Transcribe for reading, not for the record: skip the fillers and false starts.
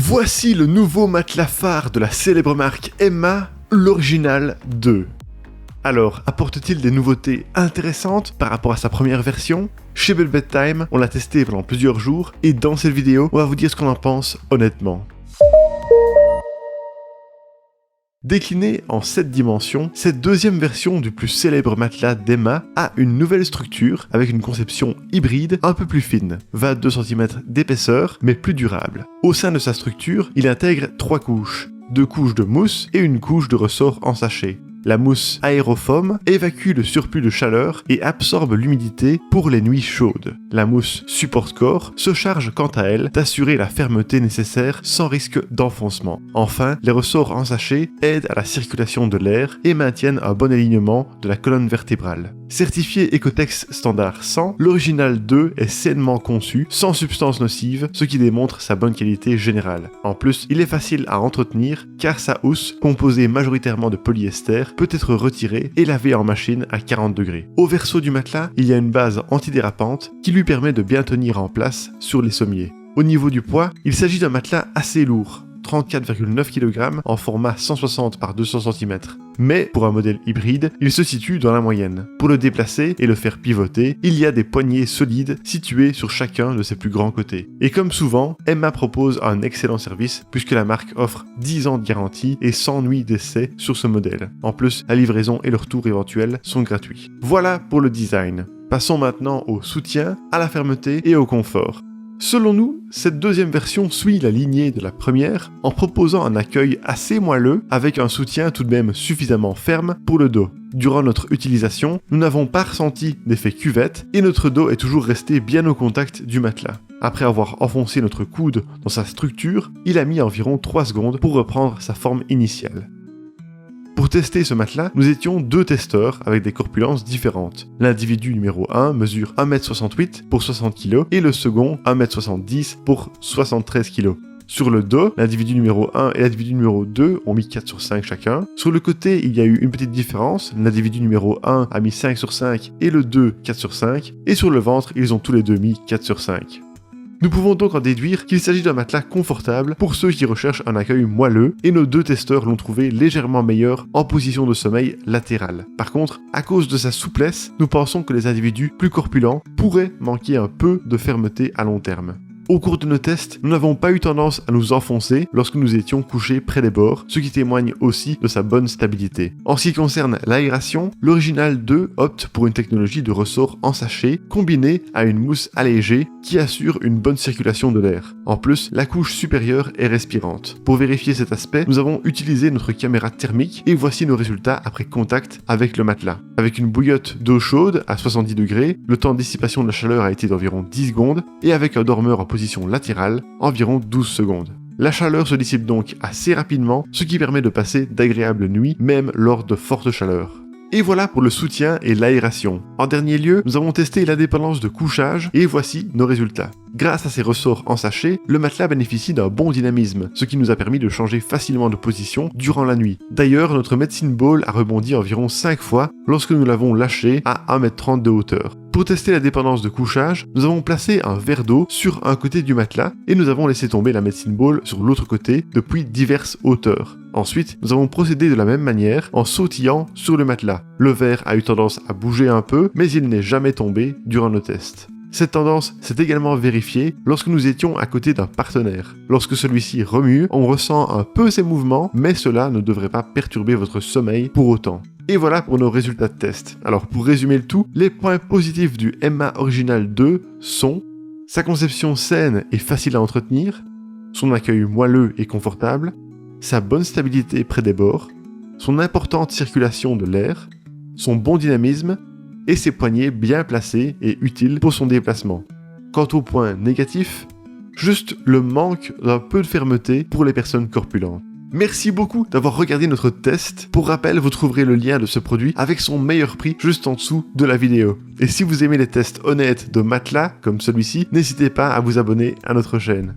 Voici le nouveau matelas phare de la célèbre marque Emma, l'Original 2. Alors, apporte-t-il des nouveautés intéressantes par rapport à sa première version ? Chez Bell Bedtime, on l'a testé pendant plusieurs jours et dans cette vidéo, on va vous dire ce qu'on en pense honnêtement. Déclinée en 7 dimensions, cette deuxième version du plus célèbre matelas d'Emma a une nouvelle structure avec une conception hybride un peu plus fine, 22 cm d'épaisseur mais plus durable. Au sein de sa structure, il intègre 3 couches, 2 couches de mousse et une couche de ressort en sachet. La mousse aérofoam évacue le surplus de chaleur et absorbe l'humidité pour les nuits chaudes. La mousse support corps se charge quant à elle d'assurer la fermeté nécessaire sans risque d'enfoncement. Enfin, les ressorts en sachet aident à la circulation de l'air et maintiennent un bon alignement de la colonne vertébrale. Certifié Ecotex standard 100, l'Original 2 est sainement conçu, sans substances nocives, ce qui démontre sa bonne qualité générale. En plus, il est facile à entretenir car sa housse, composée majoritairement de polyester, peut être retirée et lavée en machine à 40 degrés. Au verso du matelas, il y a une base antidérapante qui lui permet de bien tenir en place sur les sommiers. Au niveau du poids, il s'agit d'un matelas assez lourd, 34,9 kg en format 160 par 200 cm. Mais pour un modèle hybride, il se situe dans la moyenne. Pour le déplacer et le faire pivoter, il y a des poignées solides situées sur chacun de ses plus grands côtés. Et comme souvent, Emma propose un excellent service puisque la marque offre 10 ans de garantie et 100 nuits d'essai sur ce modèle. En plus, la livraison et le retour éventuel sont gratuits. Voilà pour le design. Passons maintenant au soutien, à la fermeté et au confort. Selon nous, cette deuxième version suit la lignée de la première en proposant un accueil assez moelleux avec un soutien tout de même suffisamment ferme pour le dos. Durant notre utilisation, nous n'avons pas ressenti d'effet cuvette et notre dos est toujours resté bien au contact du matelas. Après avoir enfoncé notre coude dans sa structure, il a mis environ 3 secondes pour reprendre sa forme initiale. Pour tester ce matelas, nous étions 2 testeurs avec des corpulences différentes. L'individu numéro 1 mesure 1m68 pour 60 kg et le second 1m70 pour 73 kg. Sur le dos, l'individu numéro 1 et l'individu numéro 2 ont mis 4 sur 5 chacun. Sur le côté, il y a eu une petite différence. L'individu numéro 1 a mis 5 sur 5 et le 2 4 sur 5. Et sur le ventre, ils ont tous les deux mis 4 sur 5. Nous pouvons donc en déduire qu'il s'agit d'un matelas confortable pour ceux qui recherchent un accueil moelleux et nos 2 testeurs l'ont trouvé légèrement meilleur en position de sommeil latérale. Par contre, à cause de sa souplesse, nous pensons que les individus plus corpulents pourraient manquer un peu de fermeté à long terme. Au cours de nos tests, nous n'avons pas eu tendance à nous enfoncer lorsque nous étions couchés près des bords, ce qui témoigne aussi de sa bonne stabilité. En ce qui concerne l'aération, l'Original 2 opte pour une technologie de ressort en sachet combinée à une mousse allégée qui assure une bonne circulation de l'air. En plus, la couche supérieure est respirante. Pour vérifier cet aspect, nous avons utilisé notre caméra thermique et voici nos résultats après contact avec le matelas. Avec une bouillotte d'eau chaude à 70 degrés, le temps de dissipation de la chaleur a été d'environ 10 secondes et avec un dormeur en position latérale, environ 12 secondes. La chaleur se dissipe donc assez rapidement, ce qui permet de passer d'agréables nuits, même lors de fortes chaleurs. Et voilà pour le soutien et l'aération. En dernier lieu, nous avons testé l'indépendance de couchage et voici nos résultats. Grâce à ses ressorts en sachet, le matelas bénéficie d'un bon dynamisme, ce qui nous a permis de changer facilement de position durant la nuit. D'ailleurs, notre medicine ball a rebondi environ 5 fois lorsque nous l'avons lâché à 1m30 de hauteur. Pour tester la dépendance de couchage, nous avons placé un verre d'eau sur un côté du matelas et nous avons laissé tomber la medicine ball sur l'autre côté depuis diverses hauteurs. Ensuite, nous avons procédé de la même manière en sautillant sur le matelas. Le verre a eu tendance à bouger un peu, mais il n'est jamais tombé durant nos tests. Cette tendance s'est également vérifiée lorsque nous étions à côté d'un partenaire. Lorsque celui-ci remue, on ressent un peu ses mouvements, mais cela ne devrait pas perturber votre sommeil pour autant. Et voilà pour nos résultats de test. Alors pour résumer le tout, les points positifs du Emma Original 2 sont sa conception saine et facile à entretenir, son accueil moelleux et confortable, sa bonne stabilité près des bords, son importante circulation de l'air, son bon dynamisme et ses poignées bien placées et utiles pour son déplacement. Quant aux points négatifs, juste le manque d'un peu de fermeté pour les personnes corpulentes. Merci beaucoup d'avoir regardé notre test. Pour rappel, vous trouverez le lien de ce produit avec son meilleur prix juste en dessous de la vidéo. Et si vous aimez les tests honnêtes de matelas comme celui-ci, n'hésitez pas à vous abonner à notre chaîne.